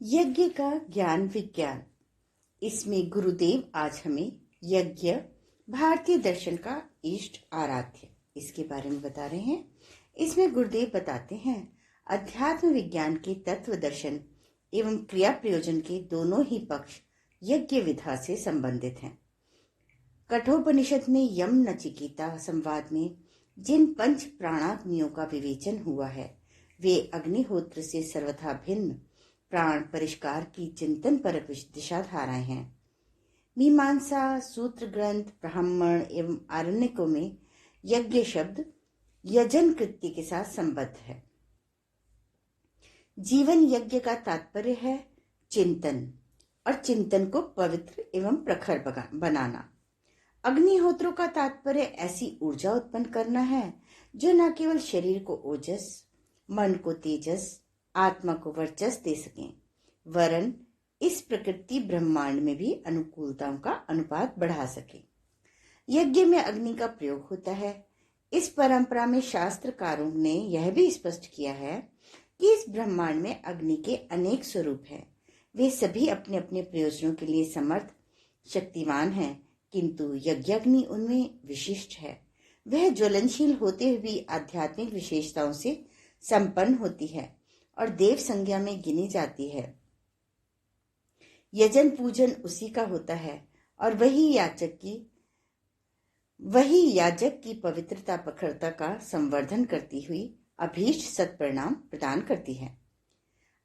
यज्ञ का ज्ञान विज्ञान। इसमें गुरुदेव आज हमें यज्ञ भारतीय दर्शन का इष्ट आराध्य इसके बारे में बता रहे हैं। इसमें गुरुदेव बताते हैं अध्यात्म विज्ञान के तत्व दर्शन एवं क्रिया प्रयोजन के दोनों ही पक्ष यज्ञ विधा से संबंधित हैं। कठोपनिषद में यम नचिकेता संवाद में जिन पंच प्राणाग्नियों का विवेचन हुआ है वे अग्निहोत्र से सर्वथा भिन्न प्राण परिष्कार की चिंतन पर दिशाधाराएं हैं। मीमांसा सूत्र ग्रंथ ब्राह्मण एवं आरण्यकों में यज्ञ शब्द यजन कृत्य के साथ संबद्ध है। जीवन यज्ञ का तात्पर्य है चिंतन और चिंतन को पवित्र एवं प्रखर बनाना। अग्निहोत्रों का तात्पर्य ऐसी ऊर्जा उत्पन्न करना है जो न केवल शरीर को ओजस, मन को तेजस, आत्मा को वर्चस्व दे सकें, वरन इस प्रकृति ब्रह्मांड में भी अनुकूलताओं का अनुपात बढ़ा सके। यज्ञ में अग्नि का प्रयोग होता है। इस परंपरा में शास्त्रकारों ने यह भी स्पष्ट किया है कि इस ब्रह्मांड में अग्नि के अनेक स्वरूप हैं। वे सभी अपने अपने प्रयोजनों के लिए समर्थ शक्तिवान हैं, किंतु यज्ञाग्नि उनमें विशिष्ट है। वह ज्वलनशील होते हुए भी आध्यात्मिक विशेषताओं से संपन्न होती है और देव संज्ञा में गिनी जाती है। यजन पूजन उसी का होता है और वही याजक की पवित्रता प्रखरता का संवर्धन करती हुई अभीष्ट सत्परिणाम प्रदान करती है।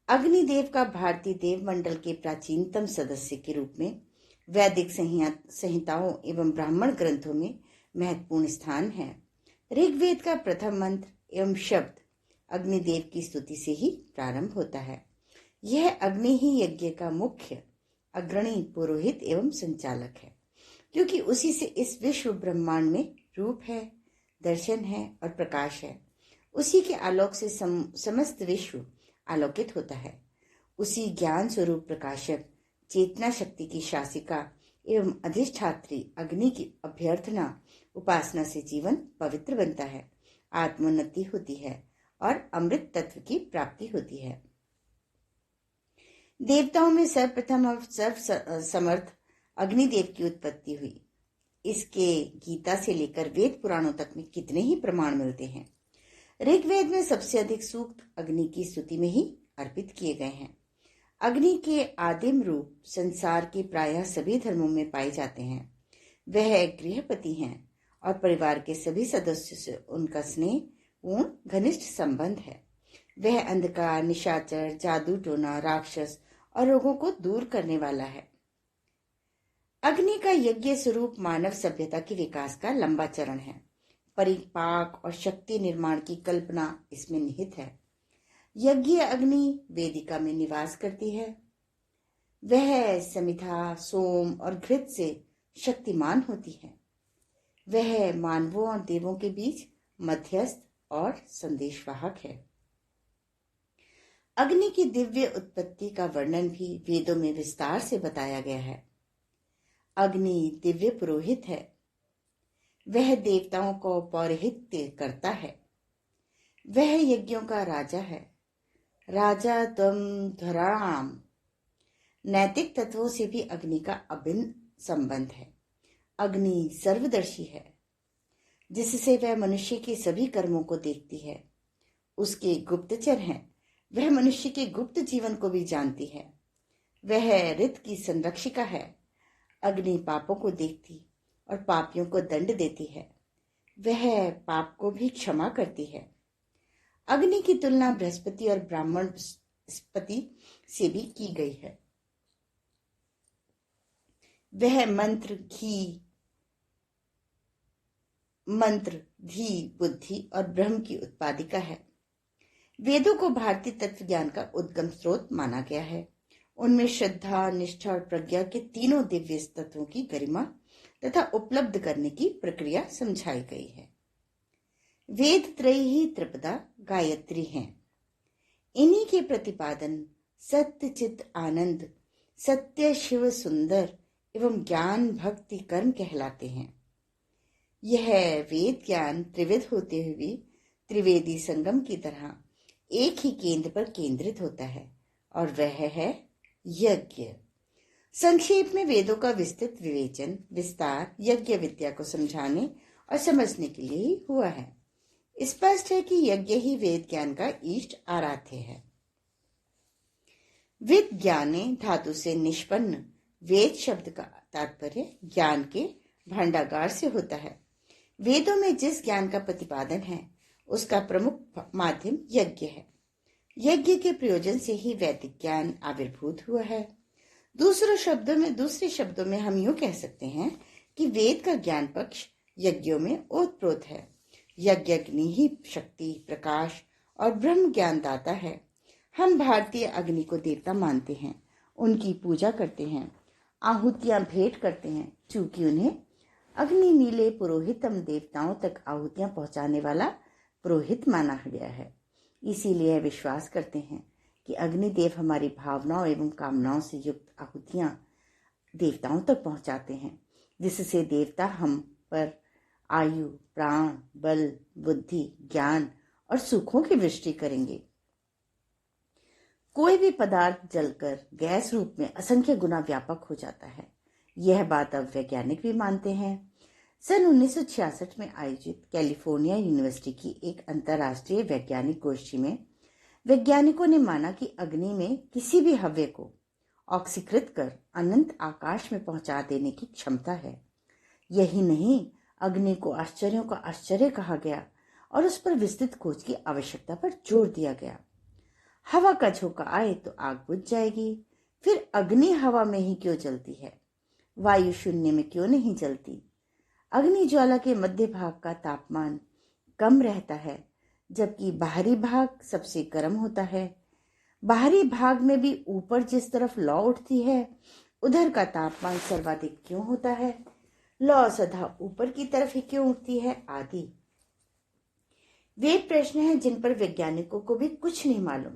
अग्निदेव का भारतीय देव मंडल के प्राचीनतम सदस्य के रूप में वैदिक संहिताओं एवं ब्राह्मण ग्रंथों में महत्वपूर्ण स्थान है। ऋग्वेद का प्रथम मंत्र एवं शब्द अग्निदेव की स्तुति से ही प्रारंभ होता है। यह अग्नि ही यज्ञ का मुख्य अग्रणी पुरोहित एवं संचालक है, क्योंकि उसी से इस विश्व ब्रह्मांड में रूप है, दर्शन है और प्रकाश है। उसी के आलोक से समस्त विश्व आलोकित होता है। उसी ज्ञान स्वरूप प्रकाशक चेतना शक्ति की शासिका एवं अधिष्ठात्री अग्नि की अभ्यर्थना उपासना से जीवन पवित्र बनता है, आत्मोन्नति होती है और अमृत तत्व की प्राप्ति होती है। देवताओं में सर्वप्रथम और सर्व समर्थ अग्निदेव की उत्पत्ति हुई। इसके गीता से लेकर वेद पुराणों तक में कितने ही प्रमाण मिलते हैं। ऋग्वेद में सबसे अधिक सूक्त अग्नि की स्तुति में ही अर्पित किए गए हैं। अग्नि के आदिम रूप संसार के प्रायः सभी धर्मों में पाए जाते हैं। वह गृहपति हैं और परिवार के सभी सदस्यों से उनका स्नेह पूर्ण घनिष्ठ संबंध है। वह अंधकार, निशाचर, जादू टोना, राक्षस और रोगों को दूर करने वाला है। अग्नि का यज्ञ स्वरूप मानव सभ्यता के विकास का लंबा चरण है। परिपाक और शक्ति निर्माण की कल्पना इसमें निहित है। यज्ञ अग्नि वेदिका में निवास करती है। वह समिधा, सोम और घृत से शक्तिमान होती है। वह मानवों और देवों के बीच मध्यस्थ और संदेशवाहक है। अग्नि की दिव्य उत्पत्ति का वर्णन भी वेदों में विस्तार से बताया गया है। अग्नि दिव्य पुरोहित है। वह देवताओं को पौरोहित्य करता है। वह यज्ञों का राजा है। राजा त्वम धराणाम। नैतिक तत्वों से भी अग्नि का अभिन्न संबंध है। अग्नि सर्वदर्शी है, जिससे वह मनुष्य के सभी कर्मों को देखती है। उसके गुप्तचर हैं। वह मनुष्य के गुप्त जीवन को भी जानती है। वह ऋत की संरक्षिका है। अग्नि पापों को देखती और पापियों को दंड देती है। वह पाप को भी क्षमा करती है। अग्नि की तुलना बृहस्पति और ब्राह्मणस्पति से भी की गई है। वह मंत्र, धी, बुद्धि और ब्रह्म की उत्पादिका है। वेदों को भारतीय तत्व ज्ञान का उद्गम स्रोत माना गया है। उनमें श्रद्धा, निष्ठा और प्रज्ञा के तीनों दिव्य तत्वों की गरिमा तथा उपलब्ध करने की प्रक्रिया समझाई गई है। वेद त्रयी ही त्रिपदा गायत्री हैं। इन्हीं के प्रतिपादन सत्य, चित, आनंद, सत्य, शिव, सुंदर एवं ज्ञान, भक्ति, कर्म कहलाते हैं। यह वेद ज्ञान त्रिविध होते हुए भी त्रिवेदी संगम की तरह एक ही केंद्र पर केंद्रित होता है और वह है यज्ञ। संक्षेप में वेदों का विस्तृत विवेचन विस्तार यज्ञ विद्या को समझाने और समझने के लिए ही हुआ है। स्पष्ट है कि यज्ञ ही वेद ज्ञान का इष्ट आराध्य है। वेद ज्ञाने धातु से निष्पन्न वेद शब्द का तात्पर्य ज्ञान के भांडागार से होता है। वेदों में जिस ज्ञान का प्रतिपादन है उसका प्रमुख माध्यम यज्ञ है। यज्ञ के प्रयोजन से ही वैदिक ज्ञान आविर्भूत हुआ है। दूसरे शब्दों में हम यूं कह सकते हैं कि वेद का ज्ञान पक्ष यज्ञों में ओतप्रोत है। यज्ञ अग्नि ही शक्ति प्रकाश और ब्रह्म ज्ञान दाता है। हम भारतीय अग्नि को देवता मानते हैं, उनकी पूजा करते हैं, आहुतियां भेंट करते हैं, चूंकि उन्हें अग्नि नीले पुरोहितम देवताओं तक आहुतियां पहुंचाने वाला पुरोहित माना गया है। इसीलिए यह विश्वास करते हैं कि अग्निदेव हमारी भावनाओं एवं कामनाओं से युक्त आहुतियां देवताओं तक पहुंचाते हैं, जिससे देवता हम पर आयु प्राण बल बुद्धि ज्ञान और सुखों की वृष्टि करेंगे। कोई भी पदार्थ जलकर गैस रूप में असंख्य गुना व्यापक हो जाता है। यह बात अब वैज्ञानिक भी मानते हैं। सन 1966 में आयोजित कैलिफोर्निया यूनिवर्सिटी की एक अंतर्राष्ट्रीय वैज्ञानिक गोष्ठी में वैज्ञानिकों ने माना कि अग्नि में किसी भी हव्य को ऑक्सीकृत कर अनंत आकाश में पहुंचा देने की क्षमता है। यही नहीं, अग्नि को आश्चर्यों का आश्चर्य कहा गया और उस पर विस्तृत खोज की आवश्यकता पर जोर दिया गया। हवा का झोंका आए तो आग बुझ जाएगी, फिर अग्नि हवा में ही क्यों जलती है? वायु शून्य में क्यों नहीं जलती? अग्नि ज्वाला के मध्य भाग का तापमान कम रहता है, जबकि बाहरी भाग सबसे गर्म होता है। बाहरी भाग में भी ऊपर जिस तरफ लौ उठती है, उधर का तापमान सर्वाधिक क्यों होता है? लौ सदा ऊपर की तरफ ही क्यों उठती है? आदि वे प्रश्न हैं जिन पर वैज्ञानिकों को भी कुछ नहीं मालूम।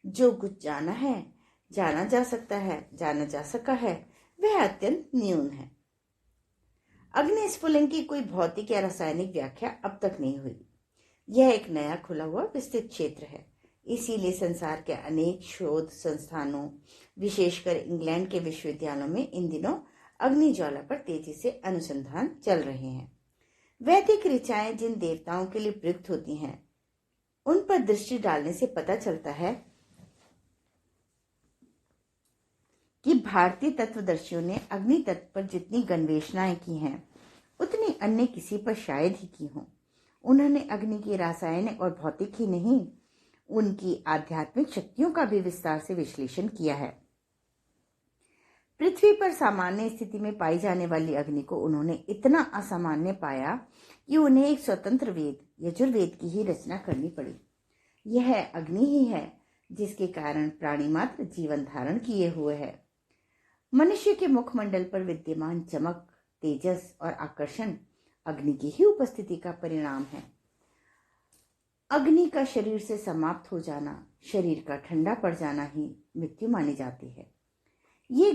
जो कुछ जाना है, जाना जा सकता है, जाना जा सका है, वह अत्यंत न्यून है। अग्नि स्फुलिंग की कोई भौतिक या रासायनिक व्याख्या अब तक नहीं हुई। यह एक नया खुला हुआ विस्तृत क्षेत्र है। इसीलिए संसार के अनेक शोध संस्थानों, विशेषकर इंग्लैंड के विश्वविद्यालयों में इन दिनों अग्नि ज्वाला पर तेजी से अनुसंधान चल रहे हैं। वैदिक ऋचाएं जिन देवताओं के लिए प्रयुक्त होती हैं, उन पर दृष्टि डालने से पता चलता है कि भारतीय तत्वदर्शियों ने अग्नि तत्व पर जितनी गवेषणाएं की हैं, उतनी अन्य किसी पर शायद ही की हों। उन्होंने अग्नि की रासायनिक और भौतिक ही नहीं, उनकी आध्यात्मिक शक्तियों का भी विस्तार से विश्लेषण किया है। पृथ्वी पर सामान्य स्थिति में पाई जाने वाली अग्नि को उन्होंने इतना असामान्य पाया कि उन्हें एक स्वतंत्र वेद यजुर्वेद की ही रचना करनी पड़ी। यह अग्नि ही है जिसके कारण प्राणी मात्र जीवन धारण किए हुए है। मनुष्य के मुखमंडल पर विद्यमान चमक, तेजस और आकर्षण अग्नि की ही उपस्थिति का परिणाम है। अग्नि का शरीर से समाप्त हो जाना, शरीर का ठंडा पड़ जाना ही मृत्यु मानी जाती है। ये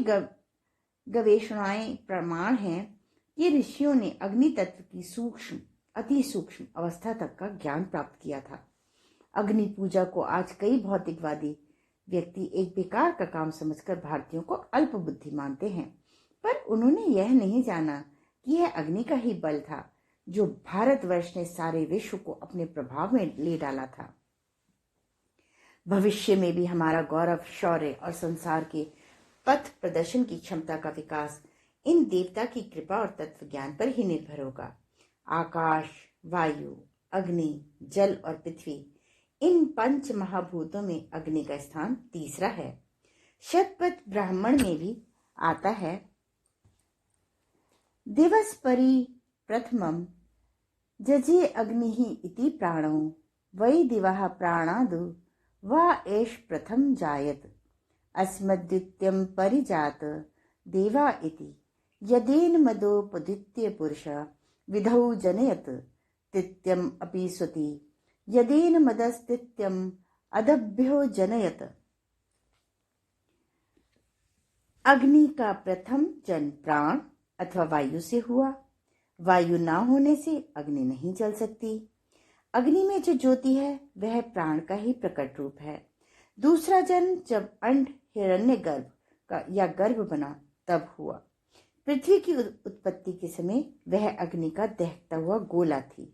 गवेषणाएं प्रमाण हैं कि ऋषियों ने अग्नि तत्व की सूक्ष्म अति सूक्ष्म अवस्था तक का ज्ञान प्राप्त किया था। अग्नि पूजा को आज कई भौतिकवादी व्यक्ति एक बेकार का काम समझकर भारतीयों को अल्प बुद्धि मानते हैं, पर उन्होंने यह नहीं जाना कि यह अग्नि का ही बल था जो भारतवर्ष ने सारे विश्व को अपने प्रभाव में ले डाला था। भविष्य में भी हमारा गौरव, शौर्य और संसार के पथ प्रदर्शन की क्षमता का विकास इन देवता की कृपा और तत्व ज्ञान पर ही निर्भर होगा। आकाश, वायु, अग्नि, जल और पृथ्वी, इन पंच महाभूतों में अग्नि का स्थान तीसरा है। शतपथ ब्राह्मण में भी आता है, दिवस परि प्रथमम जजे अग्नि इति प्राणो वै दिवः प्राणादु वा एष प्रथम जायत अस्मद्वितीयं परिजात देवा इति यदेन मदोपदित्य पुरुष विधौ जनयत तित्यम अपि स्वति यदेन मदस्तित्यम अदभ्यो जनयत। अग्नि का प्रथम जन्म प्राण अथवा वायु से हुआ। वायु ना होने से अग्नि नहीं जल सकती। अग्नि में जो ज्योति है वह प्राण का ही प्रकट रूप है। दूसरा जन्म जब अंड हिरण्यगर्भ का या गर्भ बना तब हुआ। पृथ्वी की उत्पत्ति के समय वह अग्नि का दहकता हुआ गोला थी,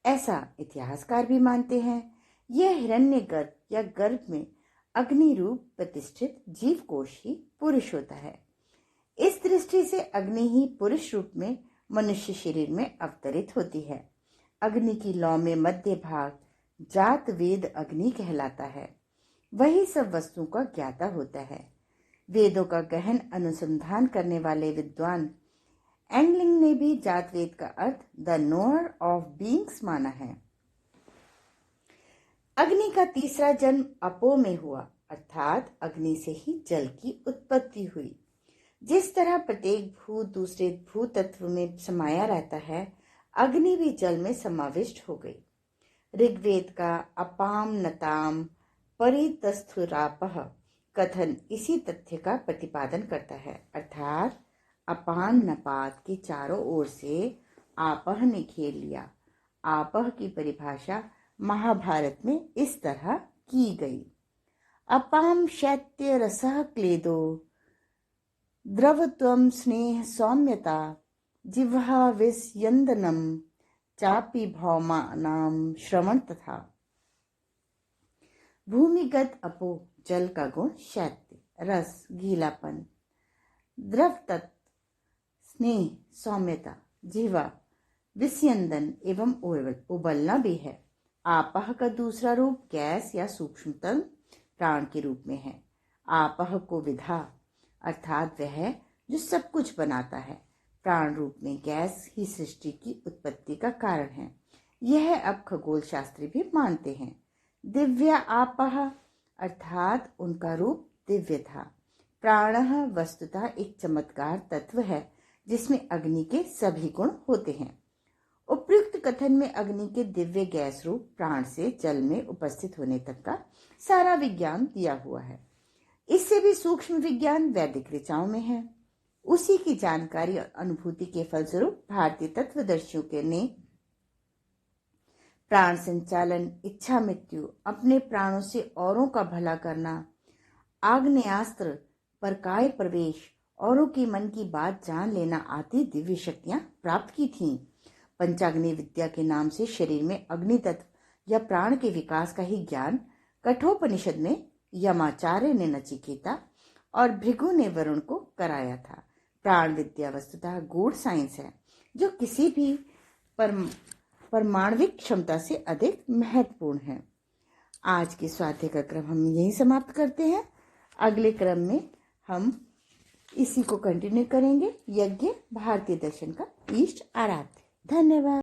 ऐसा इतिहासकार भी मानते हैं। यह हिरण्यगर्भ या गर्भ में अग्नि रूप प्रतिष्ठित जीव कोश ही पुरुष होता है। इस दृष्टि से अग्नि ही पुरुष रूप में मनुष्य शरीर में अवतरित होती है। अग्नि की लौ में मध्य भाग जात वेद अग्नि कहलाता है। वही सब वस्तुओं का ज्ञाता होता है। वेदों का गहन अनुसंधान करने वाले विद्वान एंगलिंग ने भी जात वेद का earth the knower of beings माना है। अग्नि का तीसरा जन्म अपो में हुआ, अर्थात अग्नि से ही जल की उत्पत्ति हुई। जिस तरह प्रत्येक भूत दूसरे भूत तत्व में समाया रहता है, अग्नि भी जल में समाविष्ट हो गई। ऋग्वेद का अपाम नताम परितस्थुरापह कथन इसी तथ्य का प्रतिपादन करता है, अर्थात अपान नपात के चारों ओर से आपह ने घेर लिया। आपह की परिभाषा महाभारत में इस तरह की गई। अपाम शैत्य रसः क्लेदो द्रवत्वं स्नेह सौम्यता जिह्वा विस्यन्दनम चापि भौमानां श्रवण तथा। भूमिगत अपो जल का गुण शैत्य, रस गीलापन, द्रव तत्व स्नेह सौम्यता, जिह्वा विस्यंदन एवं उबलना भी है। आपह का दूसरा रूप गैस या सूक्ष्मतम प्राण के रूप में है। आपह को विधा अर्थात वह जो सब कुछ बनाता है, प्राण रूप में गैस ही सृष्टि की उत्पत्ति का कारण है। यह अब खगोल शास्त्री भी मानते हैं। दिव्या आपह अर्थात उनका रूप दिव्य था। प्राणः वस्तुतः एक चमत्कार तत्व है जिसमें अग्नि के सभी गुण होते हैं। उपयुक्त कथन में अग्नि के दिव्य गैस रूप प्राण से जल में उपस्थित होने तक का सारा विज्ञान दिया हुआ है। इससे भी सूक्ष्म विज्ञान वैदिक ऋचाओं में है। उसी की जानकारी और अनुभूति के फलस्वरूप भारतीय तत्वदर्शियों के ने प्राण संचालन, इच्छा मृत्यु, अपने प्राणों से औरों का भला करना, आग्नेयास्त्र, परकाय प्रवेश, औरों के मन की बात जान लेना आदि दिव्य शक्तियां प्राप्त की थीं। पंचाग्नि विद्या के नाम से शरीर में अग्नि तत्व या प्राण के विकास का ही ज्ञान कठोपनिषद में यमाचार्य ने नचिकेता और भृगु ने वरुण को कराया था। प्राण विद्या वस्तुतः गूढ़ साइंस है जो किसी भी परमाणविक क्षमता से अधिक महत्वपूर्ण है। आज के स्वाध्याय का क्रम हम यहीं समाप्त करते हैं। अगले क्रम में हम इसी को कंटिन्यू करेंगे। यज्ञ भारतीय दर्शन का इष्ट आराध्य। धन्यवाद।